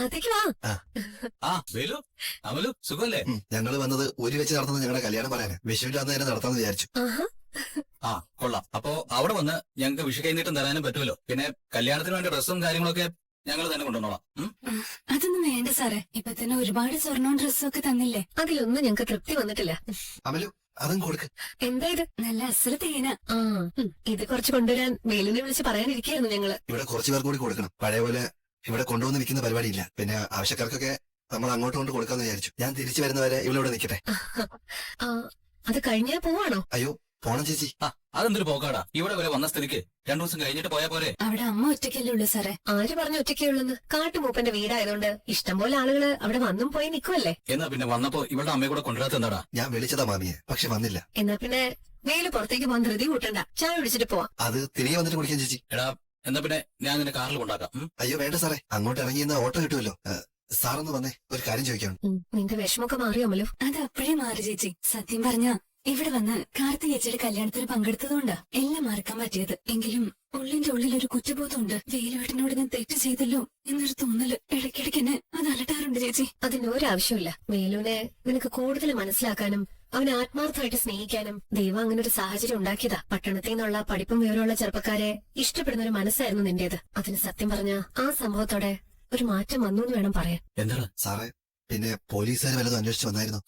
അതേക്ക് വാ. വേലു അമലു സുഖല്ലേ? ഞങ്ങള് വന്നത് ഊരി വെച്ച് നടത്തുന്ന ഞങ്ങളുടെ കല്യാണം പറയാന് വിഷുവിന്റെ അന്ന് തന്നെ നടത്താന്ന് വിചാരിച്ചു. കൊള്ളാം. അപ്പോ അവിടെ വന്ന് ഞങ്ങൾക്ക് വിഷു കൈനീട്ടം തരാനും പറ്റുമല്ലോ. പിന്നെ കല്യാണത്തിന് വേണ്ട ഡ്രസ്സും കാര്യങ്ങളൊക്കെ ഞങ്ങൾ തന്നെ കൊണ്ടുവന്നോളാം. അതൊന്നും വേണ്ട സാറേ, ഇപ്പൊ തന്നെ ഒരുപാട് സ്വർണവും ഡ്രസ്സും ഒക്കെ തന്നില്ലേ, അതിലൊന്നും ഞങ്ങൾക്ക് തൃപ്തി വന്നിട്ടില്ല. അമലു അതും കൊടുക്ക്. എന്താ ഇത്? നല്ല അസല തേന. ഇത് കുറച്ച് കൊണ്ടുവരാൻ വേലിനെ വിളിച്ച് പറയാനിരിക്കായിരുന്നു ഞങ്ങള്. ഇവിടെ കുറച്ചു പേർക്ക് കൂടി കൊടുക്കണം. പഴയ പോലെ ഇവിടെ കൊണ്ടുവന്ന് നിൽക്കുന്ന പരിപാടിയില്ല. പിന്നെ ആവശ്യക്കാർക്കൊക്കെ നമ്മൾ അങ്ങോട്ട് കൊണ്ട് കൊടുക്കാന്ന് വിചാരിച്ചു. ഞാൻ തിരിച്ചു വരുന്നവരെ ഇവിടെ നിൽക്കട്ടെ. അത് കഴിഞ്ഞാ പോവാണോ? അയ്യോ പോണം ചേച്ചി. അതെന്തൊരു പോക്കാടാ, ഇവിടെ വരെ വന്ന സ്ഥിതിക്ക് 2 ദിവസം കഴിഞ്ഞിട്ട് പോയാ പോരെ? അവിടെ അമ്മ ഒറ്റയ്ക്കല്ലേ ഉള്ളൂ സാറേ. ആര് പറഞ്ഞു ഒറ്റയ്ക്കുള്ളെന്ന്? കാട്ടുമൂപ്പന്റെ വീടായതുകൊണ്ട് ഇഷ്ടംപോലെ ആളുകള് അവിടെ വന്നും പോയി നിൽക്കുമല്ലേ. എന്നാ പിന്നെ വന്നപ്പോ ഇവിടെ അമ്മയെ കൂടെ കൊണ്ടുവരാത്ത എന്താടാ? ഞാൻ വിളിച്ചതാ മാമിയെ, പക്ഷെ വന്നില്ല. എന്നാ പിന്നെ വേല് പുറത്തേക്ക് പോകാൻ ധൃതി കൂട്ടണ്ട, ചായ കുടിച്ചിട്ട് പോവാം. അത് തിരികെ വന്നിട്ട് കുടിക്കാൻ ചേച്ചി. എടാ എന്നാ പിന്നെ ഞാൻ നിന്നെ കാറിൽ കൊണ്ടാക്കാം. അയ്യോ വേണ്ട സാറേ, അങ്ങോട്ട് ഇറങ്ങിയെന്ന ഓട്ടോ കിട്ടുമല്ലോ. സാറൊന്ന് വന്നേ, ഒരു കാര്യം ചോദിക്കണം. നിന്റെ വിഷമൊക്കെ മാറിയോമല്ലോ? അത് അപ്പോഴേ മാറി ചേച്ചി. സത്യം പറഞ്ഞ ഇവിടെ വന്ന് കാർത്തിക് ചേച്ചിയുടെ കല്യാണത്തിന് പങ്കെടുത്തതുകൊണ്ടാ എല്ലാം മറക്കാൻ പറ്റിയത്. എങ്കിലും ഉള്ളിന്റെ ഉള്ളിൽ ഒരു കുറ്റബോധമുണ്ട്. വേലുവേട്ടനോട് ഞാൻ തെറ്റ് ചെയ്തല്ലോ എന്നൊരു തോന്നല് ഇടയ്ക്കിടയ്ക്ക് എന്നെ അത് അലട്ടാറുണ്ട് ചേച്ചി. അതിന് ഒരാവശ്യമില്ല. വേലുവിനെ നിനക്ക് കൂടുതൽ മനസ്സിലാക്കാനും അവനെ ആത്മാർത്ഥമായിട്ട് സ്നേഹിക്കാനും ദൈവം അങ്ങനെ ഒരു സാഹചര്യം ഉണ്ടാക്കിയതാ. പട്ടണത്തിൽ നിന്നുള്ള പഠിപ്പും വിവരമുള്ള ചെറുപ്പക്കാരെ ഇഷ്ടപ്പെടുന്ന ഒരു മനസ്സായിരുന്നു നിന്റേത്. അതിന് സത്യം പറഞ്ഞ ആ സംഭവത്തോടെ ഒരു മാറ്റം വന്നു എന്ന് വേണം പറയാൻ. എന്താണ് സാറേ? പിന്നെ പോലീസുകാർ വല്ലതും അന്വേഷിച്ച് വന്നായിരുന്നു?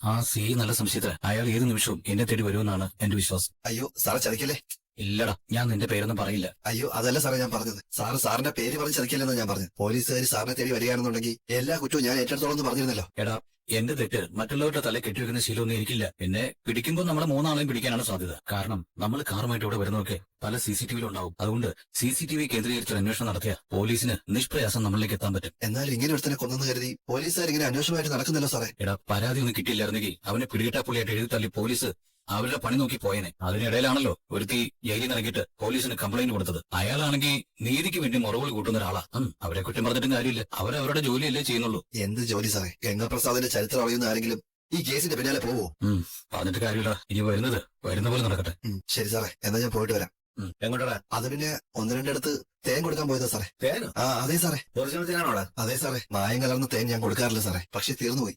നല്ല സംശയത്തില. അയാൾ ഏത് നിമിഷവും എന്നെ തേടി വരുമെന്നാണ് എന്റെ വിശ്വാസം. അയ്യോ സാറെ ചതിക്കല്ലേ? ഇല്ലടാ, ഞാൻ നിന്റെ പേരൊന്നും പറയില്ല. അയ്യോ അതല്ല സാറേ ഞാൻ പറഞ്ഞത്. സാറിന്റെ പേര് പറഞ്ഞ് ചതിക്കില്ലെന്നാ ഞാൻ പറഞ്ഞത്. പോലീസുകാർ സാറിനെ തേടി വരികയാണെന്നുണ്ടെങ്കിൽ എല്ലാ കുറ്റവും ഞാൻ ഏറ്റെടുത്തോളം എന്ന് പറഞ്ഞിരുന്നല്ലോ. എടാ എന്റെ തെറ്റ് മറ്റുള്ളവരുടെ തല കെട്ടിവെക്കുന്ന ശീലമൊന്നും എനിക്കില്ല. എന്നെ പിടിക്കുമ്പോൾ നമ്മളെ 3 ആളെയും പിടിക്കാനാണ് സാധ്യത. കാരണം നമ്മൾ കാറുമായിട്ട് ഇവിടെ വരുന്നതൊക്കെ പല CCTV ഉണ്ടാവും. അതുകൊണ്ട് CCTV കേന്ദ്രീകരിച്ച് അന്വേഷണം നടത്തിയ പോലീസിന് നിഷ്പ്രയാസം നമ്മളിലേക്ക് എത്താൻ പറ്റും. എന്നാൽ ഇങ്ങനെ ഒരുത്തനെ കൊന്നെന്ന് കരുതി പോലീസുകാർ ഇങ്ങനെ അന്വേഷണമായിട്ട് നടക്കുന്നല്ലോ സാറേ. എടാ പരാതി ഒന്നും കിട്ടിയില്ലായിരുന്നെങ്കിൽ അവനെ പിടികിട്ടാപ്പുള്ളിയായിട്ട് എഴുതി തള്ളി പോലീസ് അവരുടെ പണി നോക്കി പോയനെ. അതിനിടയിലാണല്ലോ ഒരുത്തി ജയിലിൽ നിറങ്ങിയിട്ട് പോലീസിന് കംപ്ലൈന്റ് കൊടുത്തത്. അയാളാണെങ്കിൽ നീതിക്ക് വേണ്ടി മുറവുകൾ കൂട്ടുന്ന ഒരാളാ. അവരെ കുറ്റം പറഞ്ഞിട്ടും കാര്യമില്ല, അവരവരുടെ ജോലിയല്ലേ ചെയ്യുന്നുള്ളൂ. എന്ത് ജോലി സാറേ? ഗംഗാപ്രസാദിന്റെ ചരിത്രം അറിയുന്ന ആരെങ്കിലും ഈ കേസിന്റെ പിന്നാലെ പോവോ? പറഞ്ഞിട്ട് കാര്യമില്ല. ഇനി വരുന്ന പോലെ നടക്കട്ടെ. ശരി സാറേ, എന്നാ ഞാൻ പോയിട്ട് വരാം. എങ്ങോട്ടാ? അത് പിന്നെ 1-2 തേൻ കൊടുക്കാൻ പോയതാ സാറേ. തേനോ? അതെ സാറേ. ഒറിജിനൽ തേനാണോടാ? അതെ സാറേ, മായം കലർന്ന തേൻ ഞാൻ കൊടുക്കാറില്ല സാറേ, പക്ഷെ തീർന്നുപോയി.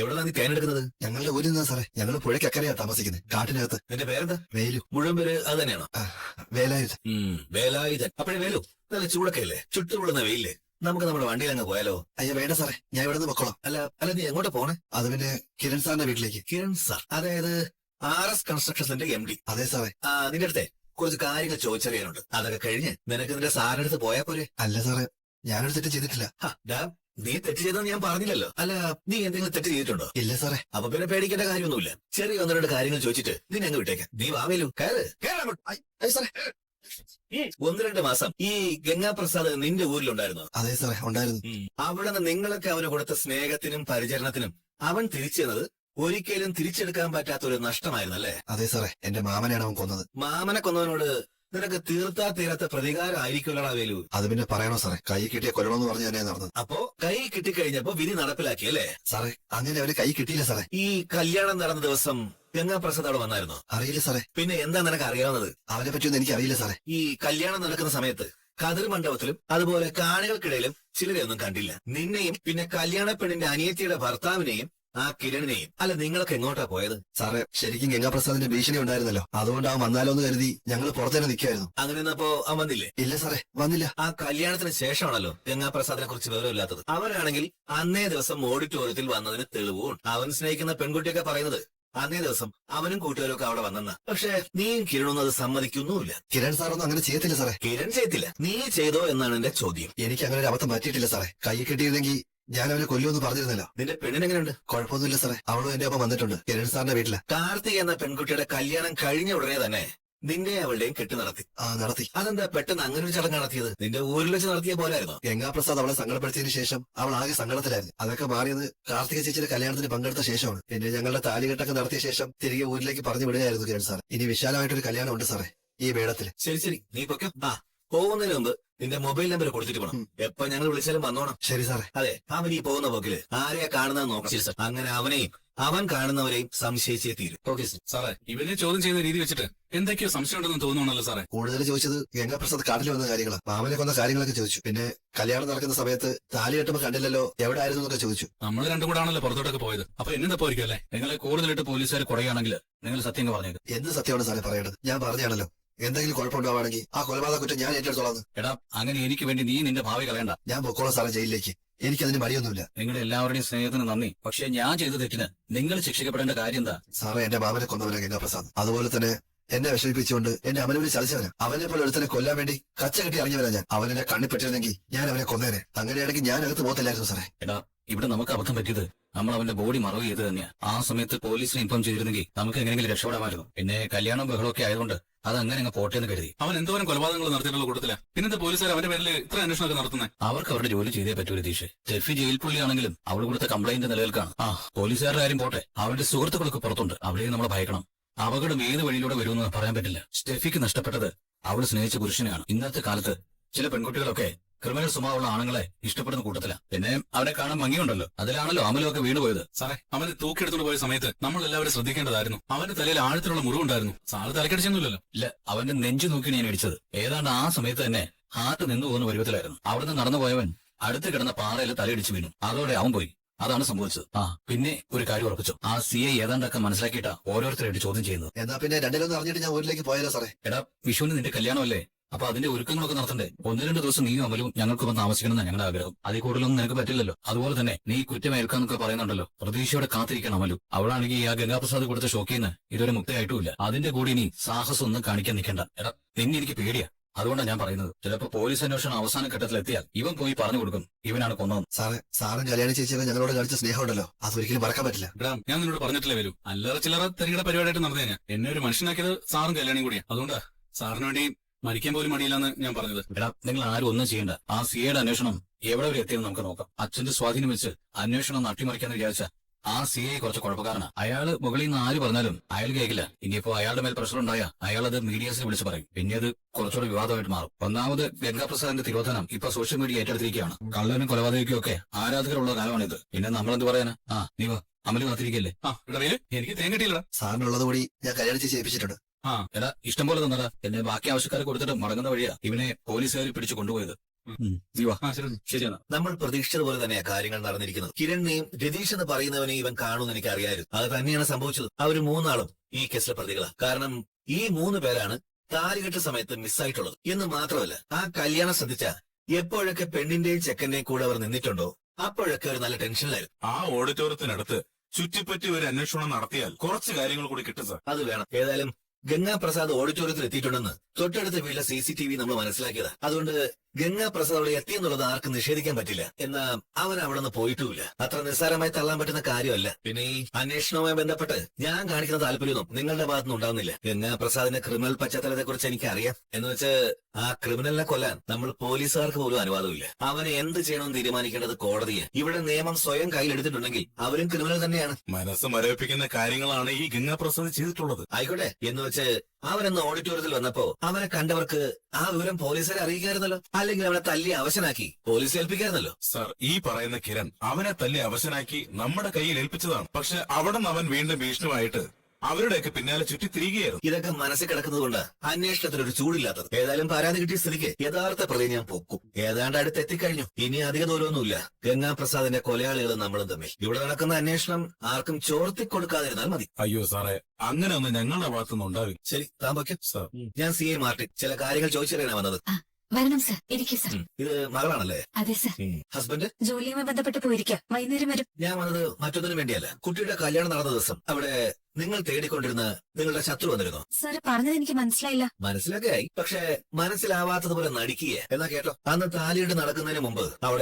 എവിടെ നീ തേൻ എടുക്കുന്നത്? ഞങ്ങളുടെ ഊരിൽ നിന്നാ സാറേ. ഞങ്ങൾ പുഴയ്ക്കക്കരയാ താമസിക്കുന്നത്, കാട്ടിനകത്ത്. നിന്റെ പേരെന്താ? വേലു. മുഴുവൻ പേര് അത് തന്നെയാണോ? വേലായുധൻ. വേലായുധൻ. അപ്പഴേ വേലു, നല്ല ചൂടൊക്കെ അല്ലേ? ചുട്ടുപൊള്ളുന്ന വെയിലേ. നമുക്ക് നമ്മുടെ വണ്ടിയിൽ അങ്ങ് പോയാലോ? അയ്യോ വേണ്ട സാറേ, ഞാൻ ഇവിടെ നിന്ന് പൊക്കോളാം. അല്ല നീ എങ്ങോട്ടാ പോണേ? അത് പിന്നെ കിരൺ സാറിന്റെ വീട്ടിലേക്ക്. കിരൺ സാർ, അതായത് RS കൺസ്ട്രക്ഷൻസിന്റെ MD? അതെ സാറേ. നിന്റെ അടുത്തെ കുറച്ച് കാര്യങ്ങൾ ചോദിച്ചറിയാനുണ്ട്. അതൊക്കെ കഴിഞ്ഞ് നിനക്ക് നിന്റെ സാറിന്റെ അടുത്ത് പോയാ പോരെ? അല്ല സാറേ, ഞാനൊരു തെറ്റ് ചെയ്തിട്ടില്ല. നീ തെറ്റ് ചെയ്തെന്ന് ഞാൻ പറഞ്ഞില്ലല്ലോ. അല്ല നീ എന്തെങ്കിലും തെറ്റ് ചെയ്തിട്ടുണ്ടോ? ഇല്ല സാറേ. അപ്പൊ പിന്നെ പേടിക്കേണ്ട കാര്യമൊന്നുമില്ല. ചെറിയ 1-2 കാര്യങ്ങൾ ചോദിച്ചിട്ട് നിന്നെ അങ്ങ് വിട്ടേക്കാം. നീ വാവേലു കയറ്. 1-2 മാസം ഈ ഗംഗാപ്രസാദ് നിന്റെ ഊരിലുണ്ടായിരുന്നോ? അതെ സാറേ, ഉണ്ടായിരുന്നു. അവിടെ നിന്ന് നിങ്ങളൊക്കെ അവന് കൊടുത്ത സ്നേഹത്തിനും പരിചരണത്തിനും അവൻ തിരിച്ചു തന്നത് ഒരിക്കലും തിരിച്ചെടുക്കാൻ പറ്റാത്ത ഒരു നഷ്ടമായിരുന്നല്ലേ? അതെ സാറേ, എന്റെ മാമനെയാണ് അവൻ കൊന്നത്. മാമനെ കൊന്നവനോട് നിനക്ക് തീർത്താ തീരാത്ത പ്രതികാരം ആയിരിക്കുമല്ലടാ വേലു. അത് പിന്നെ പറയണോ സാറേ? കൈ കിട്ടിയ കൊല്ലണമെന്ന് പറഞ്ഞ് തന്നെ നടന്നത്. അപ്പോ കൈ കിട്ടിക്കഴിഞ്ഞപ്പോ വിധി നടപ്പിലാക്കിയല്ലേ? സാറേ അങ്ങനെ അവന് കൈ കിട്ടിയില്ല സാറേ. ഈ കല്യാണം നടന്ന ദിവസം ഗംഗാപ്രസാദ് അവിടെ വന്നായിരുന്നോ? അറിയില്ല സാറേ. പിന്നെ എന്താ നിനക്ക് അറിയാവുന്നത്? അവനെ പറ്റിയൊന്നും എനിക്ക് അറിയില്ല സാറേ. ഈ കല്യാണം നടക്കുന്ന സമയത്ത് കതിർ മണ്ഡപത്തിലും അതുപോലെ കാണികൾക്കിടയിലും ചിലരെ ഒന്നും കണ്ടില്ല. നിന്നെയും പിന്നെ കല്യാണ പെണ്ണിന്റെ അനിയത്തിയുടെ ഭർത്താവിനെയും ആ കിരണിനെയും. അല്ല നിങ്ങളൊക്കെ എങ്ങോട്ടാ പോയത്? സാറേ ശരിക്കും ഗംഗാപ്രസാദിന്റെ ഭീഷണി ഉണ്ടായിരുന്നല്ലോ, അതുകൊണ്ട് അവൻ വന്നാലോ എന്ന് കരുതി ഞങ്ങൾ പുറത്തേനെ നിൽക്കായിരുന്നു. അങ്ങനെ നിന്നപ്പോ അവൻ വന്നില്ലേ? ഇല്ല സാറേ, വന്നില്ല. ആ കല്യാണത്തിന് ശേഷമാണല്ലോ ഗംഗാപ്രസാദിനെ കുറിച്ച് വിവരമില്ലാത്തത്. അവനാണെങ്കിൽ അന്നേ ദിവസം ഓഡിറ്റോറിയത്തിൽ വന്നതിന് തെളിവും അവൻ സ്നേഹിക്കുന്ന പെൺകുട്ടിയൊക്കെ പറയുന്നത് അന്നേ ദിവസം അവനും കൂട്ടുകാരും ഒക്കെ അവിടെ വന്നെന്ന. പക്ഷെ നീയും കിരണൊന്നും അത് സമ്മതിക്കുന്നുമില്ല. കിരൺ സാറൊന്നും അങ്ങനെ ചെയ്യത്തില്ല സാറേ. കിരൺ ചെയ്തില്ല, നീ ചെയ്തോ എന്നാണ് എന്റെ ചോദ്യം. എനിക്ക് അങ്ങനെ ഒരു അബദ്ധം പറ്റിയിട്ടില്ല സാറേ. കൈ കിട്ടിയിരുന്നെങ്കിൽ ഞാൻ അവനെ കൊല്ലുമെന്ന് പറഞ്ഞിരുന്നല്ലോ. നിന്റെ പെണ്ണിനെങ്ങനെയുണ്ട്? കുഴപ്പമൊന്നുമില്ല സാറേ, അവളും എന്റെ ഒപ്പം വന്നിട്ടുണ്ട്. കിരൺ സാറിന്റെ വീട്ടില്. കാർത്തിക് എന്ന പെൺകുട്ടിയുടെ കല്യാണം കഴിഞ്ഞ ഉടനെ തന്നെ നിന്റെ അവളുടെയും കെട്ട് നടത്തി. നടത്തി. അതെന്താ പെട്ടെന്ന് അങ്ങനെ ഒരു ചടങ്ങ് നടത്തിയത്? നിന്റെ ഊരിൽ വെച്ച് നടത്തിയ പോലായിരുന്നോ? ഗംഗാപ്രസാദ് അവളെ സങ്കടപ്പെടുത്തിയതിനു ശേഷം അവൾ ആകെ സങ്കടത്തിലായിരുന്നു. അതൊക്കെ മാറിയത് കാർത്തിക ചേച്ചിയുടെ കല്യാണത്തിന് പങ്കെടുത്ത ശേഷമാണ്. പിന്നെ ഞങ്ങളുടെ താലികെട്ടൊക്കെ നടത്തിയ ശേഷം തിരികെ ഊരിലേക്ക് പറഞ്ഞു വിടുകയായിരുന്നു കിരൺ സാർ. ഇനി വിശാലമായിട്ടൊരു കല്യാണം ഉണ്ട് സാറേ ഈ വേടത്തിൽ. ശരി നീ പൊക്കെ. പോകുന്നതിന് മുമ്പ് നിന്റെ മൊബൈൽ നമ്പർ കൊടുത്തിട്ട് പോകണം. എപ്പോ ഞങ്ങൾ വിളിച്ചാലും വന്നോണം. ശരി സാറേ. അതെ, അവൻ ഈ പോകുന്ന പോക്കില് ആരെയാ കാണുന്നത് നോക്കണം. അങ്ങനെ അവനെയും അവൻ കാണുന്നവരെയും സംശയിച്ചേ തീരും. Okay sir. സാറേ ഇവനെ ചോദ്യം ചെയ്യുന്ന രീതി വെച്ചിട്ട് എന്തൊക്കെയോ സംശയം ഉണ്ടെന്ന് തോന്നുന്നുണ്ടല്ലോ സാറേ. കൂടുതൽ ചോദിച്ചത് ഗംഗാപ്രസാദ് കാട്ടിൽ വന്ന കാര്യങ്ങളാണ്. മാമനെ കൊന്ന കാര്യങ്ങളൊക്കെ ചോദിച്ചു. പിന്നെ കല്യാണം നടക്കുന്ന സമയത്ത് താലി കെട്ടുമ്പോ കണ്ടില്ലല്ലോ, എവിടെ ആയിരുന്നു എന്നൊക്കെ ചോദിച്ചു. നമ്മൾ രണ്ടും കൂടെ ആണല്ലോ പുറത്തോട്ടൊക്കെ പോയത്. അപ്പൊ എന്നെ തപ്പായിരിക്കും അല്ലേ? നിങ്ങളെ കൂടുതലിട്ട് പോലീസുകാർ കുറയുകയാണെങ്കിൽ നിങ്ങൾ സത്യം പറഞ്ഞേക്ക്. എന്ത് സത്യമാണ് സാറേ പറയേണ്ടത്? ഞാൻ പറഞ്ഞാണല്ലോ, എന്തെങ്കിലും കുഴപ്പമുണ്ടാവുകയാണെങ്കിൽ ആ കൊലപാതക കുറ്റം ഞാൻ ഏറ്റെടുത്തോളാം. എടാ, അങ്ങനെ എനിക്ക് വേണ്ടി നീ നിന്റെ ഭാവി കളയണ്ട. ഞാൻ പൊക്കോളാം സാറേ ജയിലിലേക്ക്. എനിക്കതിന് മടിയൊന്നുമില്ല. നിങ്ങളുടെ എല്ലാവരുടെയും സ്നേഹത്തിന് നന്ദി. പക്ഷെ ഞാൻ ചെയ്ത തെറ്റിന് നിങ്ങൾ ശിക്ഷിക്കപ്പെടേണ്ട കാര്യം എന്താ? സാറേ എന്റെ മാമനെ കൊന്നവനാ ഗംഗാപ്രസാദ്. അതുപോലെ തന്നെ എന്നെ വിഷമിപ്പിച്ചുകൊണ്ട് എന്റെ അമലൂരി ചതിച്ചവനാ. അവനെ പോലെ ഒരുത്തനെ കൊല്ലാൻ വേണ്ടി കച്ച കെട്ടി ഇറങ്ങിയവനാ ഞാൻ. അവനെ കണ്ണിപ്പെട്ടിരുന്നെങ്കിൽ ഞാൻ അവനെ കൊന്നേനെ. അങ്ങനെയാണെങ്കിൽ ഞാൻ അകത്ത് പോകത്തില്ലായിരുന്നു സാറേ. എടാ, ഇവിടെ നമുക്ക് അബദ്ധം പറ്റിയത് നമ്മൾ അവന്റെ ബോഡി മറവ് ചെയ്ത് തന്നെയാ. ആ സമയത്ത് പോലീസിനെ ഇൻഫോം ചെയ്തിരുന്നെങ്കിൽ നമുക്ക് എങ്ങനെയെങ്കിലും രക്ഷപ്പെടാമായിരുന്നു. പിന്നെ കല്യാണം ബഹളമൊക്കെ ആയതുകൊണ്ട് അത് അങ്ങനെ അങ്ങ് പോട്ടെ എന്ന് കരുതി. അവൻ എന്തോരം കൊലപാതകങ്ങൾ നടത്തിയിട്ടുള്ള കൂട്ടത്തില. പിന്നത്തെ പോലീസുകാർ അവന്റെ പേരിൽ ഇത്ര അന്വേഷണമൊക്കെ നടത്തുന്നത്. അവർക്ക് അവരുടെ ജോലി ചെയ്തേ പറ്റൂ രതീഷ്. സ്റ്റെഫി ജയിൽ പുള്ളിയാണെങ്കിലും അവൾ കൊടുത്ത കംപ്ലൈന്റ് നിലനിൽക്കാണ്. ആ പോലീസുകാരുടെ കാര്യം പോട്ടെ, അവരുടെ സുഹൃത്തുക്കളൊക്കെ പുറത്തുണ്ട്. അവരെയും നമ്മൾ ഭയക്കണം. അപകടം ഏത് വഴിയിലൂടെ വരുമെന്ന് പറയാൻ പറ്റില്ല. സ്റ്റെഫിക്ക് നഷ്ടപ്പെട്ടത് അവൾ സ്നേഹിച്ച പുരുഷനെയാണ്. ഇന്നത്തെ കാലത്ത് ചില പെൺകുട്ടികളൊക്കെ ക്രിമിനൽ സ്വഭാവമുള്ള ആണുങ്ങളെ ഇഷ്ടപ്പെടുന്ന കൂട്ടത്തില. പിന്നെ അവനെ കാണാൻ ഭംഗിയുണ്ടല്ലോ, അതിലാണല്ലോ അമലൊക്കെ വീണുപോയത്. സാറേ അവനെ തൂക്കിയെടുത്തോണ്ട് പോയ സമയത്ത് നമ്മൾ എല്ലാവരും ശ്രദ്ധിക്കേണ്ടതായിരുന്നു. അവന്റെ തലയിൽ ആഴത്തിലുള്ള മുറിവുണ്ടായിരുന്നു. സാറ് തലക്കടിച്ചൊന്നുമില്ലല്ലോ. ഇല്ല, അവന്റെ നെഞ്ചു നോക്കി ഞാൻ ഇടിച്ചത്. ഏതാണ്ട് ആ സമയത്ത് തന്നെ ഹാർട്ട് നിന്നു പോകുന്ന പരുവത്തിലായിരുന്നു. അവിടുന്ന് നടന്നു പോയവൻ അടുത്ത് കിടന്ന പാറയിൽ തലയിടിച്ചു വീണു. അതോടെ അവൻ പോയി. അതാണ് സംഭവിച്ചത്. ആ പിന്നെ ഒരു കാര്യം ഉറപ്പിച്ചു, ആ CI ഏതാണ്ടൊക്കെ മനസ്സിലാക്കിയിട്ടാ ഓരോരുത്തരായിട്ട് ചോദ്യം ചെയ്യുന്നത്. എന്നാ പിന്നെ രണ്ടിലൊന്നും അറിഞ്ഞിട്ട് ഞാൻ ഊരിലേക്ക് പോയാലോ സാറേ? എടാ, വിഷുവിന് നിന്റെ കല്യാണമല്ലേ, അപ്പൊ അതിന്റെ ഒരുക്കങ്ങളൊക്കെ നടത്തണ്ടേ? 1-2 ദിവസം നീയും അമലും ഞങ്ങൾക്കൊപ്പം താമസിക്കണമെന്ന് ഞങ്ങളുടെ ആഗ്രഹം. അതിൽ കൂടുതലൊന്നും നിനക്ക് പറ്റില്ലല്ലോ. അതുപോലെ തന്നെ നീ കുറ്റമേൽക്കാന്നൊക്കെ പറയുന്നുണ്ടല്ലോ. പ്രതീക്ഷയോടെ കാത്തിരിക്കണം അമലു. അവളാണെങ്കിൽ ആ ഗംഗാപ്രസാദ് കൊടുത്ത ഷോക്കിന്ന് ഇതുവരെ മുക്തയായിട്ടുമില്ല. അതിന്റെ കൂടി ഇനി സാഹസം ഒന്നും കാണിക്കാൻ നിൽക്കണ്ട. എടാ, നിന്നെ എനിക്ക് പേടിയാ. അതുകൊണ്ടാണ് ഞാൻ പറയുന്നത്, ചിലപ്പോ പോലീസ് അന്വേഷണം അവസാന ഘട്ടത്തിലെത്തിയാൽ ഇവൻ പോയി പറഞ്ഞു കൊടുക്കും ഇവനാണ് കൊന്നതെന്ന്. സാറേ, സാറും കല്യാണി ചേച്ചിയൊക്കെ ഞങ്ങളോട് കാണിച്ച സ്നേഹമുണ്ടല്ലോ, അതൊരിക്കലും മറക്കാൻ പറ്റില്ല. എടാ, ഞാൻ നിന്നോട് പറഞ്ഞിട്ടില്ലേ വരൂ. അല്ലറ ചില്ലറ തരികട പരിപാടിയായിട്ട് നടന്നു കഴിഞ്ഞാൽ എന്നെ ഒരു മനുഷ്യനാക്കിയത് സാറും കല്യാണിയും കൂടിയാ. അതുകൊണ്ടാ സാറിന് വേണ്ടി മരിക്കാൻ പോലും മടിയില്ലെന്ന് ഞാൻ പറഞ്ഞത്. എടാ, നിങ്ങൾ ആരും ഒന്നും ചെയ്യണ്ട. ആ CIയുടെ അന്വേഷണം എവിടെ വരെ എത്തിയെന്ന് നമുക്ക് നോക്കാം. അച്ഛന്റെ സ്വാധീനം വെച്ച് അന്വേഷണം അട്ടിമറിക്കാന്ന് വിചാരിച്ച ആ CI കുറച്ച് കുഴപ്പക്കാരനാ. അയാള് മുകളിൽ നിന്ന് ആര് പറഞ്ഞാലും അയാൾ കേൾക്കില്ല. ഇനിയിപ്പോ അയാളുടെ മേൽ പ്രഷർ ഉണ്ടായ അയാൾ അത് മീഡിയാസിൽ വിളിച്ച് പറയും. പിന്നെ അത് കുറച്ചുകൂടി വിവാദമായിട്ട് മാറും. ഒന്നാമത് ഗംഗാപ്രസാദിന്റെ തിരോധനം ഇപ്പൊ സോഷ്യൽ മീഡിയ ഏറ്റെടുത്തിരിക്കുകയാണ്. കള്ളനും കൊലപാതകയ്ക്കും ഒക്കെ ആരാധകരുള്ള കാലമാണിത്. പിന്നെ നമ്മളെന്ത് പറയാനാ? നീ വാ, അമല് കാത്തിരിക്കല്ലേ? എനിക്ക് തേൻ കിട്ടിയില്ല. സാറിനുള്ളത് കൂടി ഞാൻ കല്യാണി ചേച്ചി ഏൽപ്പിച്ചിട്ടുണ്ട്. എടാ, ഇഷ്ടം പോലെ തന്നടാ. എന്നെ ബാക്കി ആവശ്യക്കാരെ കൊടുത്തിട്ട് മടങ്ങുന്ന വഴിയാ ഇവനെ പോലീസുകാർ പിടിച്ചു കൊണ്ടുപോയത്. നീ വാ. ശരിയാണ്. നമ്മൾ പ്രതീക്ഷിച്ചതുപോലെ തന്നെയാ കാര്യങ്ങൾ നടന്നിരിക്കുന്നത്. കിരണിനെയും രതീഷ് എന്ന് പറയുന്നവനെയും ഇവൻ കാണുമെന്ന് എനിക്ക് അറിയാമായിരുന്നു. അത് തന്നെയാണ് സംഭവിച്ചത്. അവര് 3 ആളും ഈ കേസിലെ പ്രതികളാണ്. കാരണം ഈ 3 പേരാണ് താലികെട്ട സമയത്ത് മിസ്സായിട്ടുള്ളത് എന്ന് മാത്രമല്ല, ആ കല്യാണം ശ്രദ്ധിച്ച എപ്പോഴൊക്കെ പെണ്ണിന്റെയും ചെക്കന്റെയും കൂടെ അവർ നിന്നിട്ടുണ്ടോ അപ്പോഴൊക്കെ ഒരു നല്ല ടെൻഷനിലായിരുന്നു. ആ ഓഡിറ്റോറിയത്തിനടുത്ത് ചുറ്റിപ്പറ്റി ഒരു അന്വേഷണം നടത്തിയാൽ കുറച്ച് കാര്യങ്ങൾ കൂടി കിട്ടും സാർ. അത് വേണം. ഏതായാലും ഗംഗാപ്രസാദ് ഓഡിറ്റോറിയത്തിൽ എത്തിയിട്ടുണ്ടെന്ന് തൊട്ടടുത്ത വീട്ടിലെ CCTV നമ്മൾ മനസ്സിലാക്കിയതാ. അതുകൊണ്ട് ഗംഗാപ്രസാദ് അവിടെ എത്തിയെന്നുള്ളത് ആർക്കും നിഷേധിക്കാൻ പറ്റില്ല. എന്നാ അവൻ അവിടെ നിന്ന് പോയിട്ടുമില്ല. അത്ര നിസ്സാരമായി തള്ളാൻ പറ്റുന്ന കാര്യമല്ല. പിന്നെ ഈ അന്വേഷണവുമായി ബന്ധപ്പെട്ട് ഞാൻ കാണിക്കുന്ന താല്പര്യമൊന്നും നിങ്ങളുടെ ഭാഗത്തുനിന്ന് ഉണ്ടാവുന്നില്ല. ഗംഗാപ്രസാദിന്റെ ക്രിമിനൽ പശ്ചാത്തലത്തെ കുറിച്ച് എനിക്കറിയാം. എന്ന് വെച്ച് ആ ക്രിമിനലിനെ കൊല്ലാൻ നമ്മൾ പോലീസുകാർക്ക് പോലും അനുവാദമില്ല. അവനെ എന്ത് ചെയ്യണമെന്ന് തീരുമാനിക്കേണ്ടത് കോടതിയെ. ഇവിടെ നിയമം സ്വയം കയ്യിലെടുത്തിട്ടുണ്ടെങ്കിൽ അവരും ക്രിമിനൽ തന്നെയാണ്. മനസ്സ് മരവിപ്പിക്കുന്ന കാര്യങ്ങളാണ് ഈ ഗംഗാപ്രസാദ് ചെയ്തിട്ടുള്ളത്. ആയിക്കോട്ടെ, എന്ന് വെച്ച് അവനെന്ന് ഓഡിറ്റോറിയത്തിൽ വന്നപ്പോ അവനെ കണ്ടവർക്ക് ആ വിവരം പോലീസുകാരെ അറിയിക്കായിരുന്നല്ലോ. അല്ലെങ്കിൽ അവനെ തല്ലി അവശനാക്കി പോലീസ് ഏൽപ്പിക്കായിരുന്നല്ലോ. സാർ, ഈ പറയുന്ന കിരൺ അവനെ തല്ലി അവശനാക്കി നമ്മുടെ കയ്യിൽ ഏൽപ്പിച്ചതാണ്. പക്ഷെ അവിടെ നിന്ന് അവൻ വീണ്ടും ഭീഷണിയുമായിട്ട് അവരുടെയൊക്കെ പിന്നാലെ ചുറ്റി തിരികെയായിരുന്നു. ഇതൊക്കെ മനസ്സിൽ കിടക്കുന്നതുകൊണ്ട് അന്വേഷണത്തിന് ഒരു ചൂടില്ലാത്തത്. ഏതായാലും പരാതി കിട്ടിയ സ്ഥിതിക്ക് യഥാർത്ഥ പ്രതി ഞാൻ പൊക്കും. ഏതാണ്ട് അടുത്ത് എത്തിക്കഴിഞ്ഞു. ഇനി അധിക ദൂരമൊന്നുമില്ല. ഗംഗാപ്രസാദിന്റെ കൊലയാളികളും നമ്മളും തമ്മിൽ. ഇവിടെ നടക്കുന്ന അന്വേഷണം ആർക്കും ചോർത്തിക്കൊടുക്കാതിരുന്നാൽ മതി. അയ്യോ സാറേ, അങ്ങനെ ഒന്നും ഞങ്ങളുടെ ഭാഗത്തുനിന്ന് ഉണ്ടാവില്ല. ശരി, താൻ വയ്ക്കും. സാർ, ഞാൻ CI മാർട്ടിൻ. ചില കാര്യങ്ങൾ ചോദിച്ചറിയാനാ വന്നത്. വരണം സർ, ഇരിക്കൂ സർ. ഇത് മകളാണല്ലേ? അതെ സർ. ഹസ്ബൻഡ് ജോലിയുമായി ബന്ധപ്പെട്ട് പോയിരിക്കാം. വൈകുന്നേരം വരും. ഞാൻ വന്നത് മറ്റൊന്നിനും വേണ്ടിയല്ല. കുട്ടിയുടെ കല്യാണം നടന്ന ദിവസം അവിടെ നിങ്ങൾ തേടിക്കൊണ്ടിരുന്ന നിങ്ങളുടെ ശത്രു വന്നിരുന്നോ? സർ, പറഞ്ഞത് എനിക്ക് മനസ്സിലായില്ല. മനസ്സിലൊക്കെ ആയി, പക്ഷെ മനസ്സിലാവാത്തതുപോലെ നടിക്കുക. എന്നാ കേട്ടോ, അന്ന് താലിയിട്ട് നടക്കുന്നതിന് മുമ്പ് അവിടെ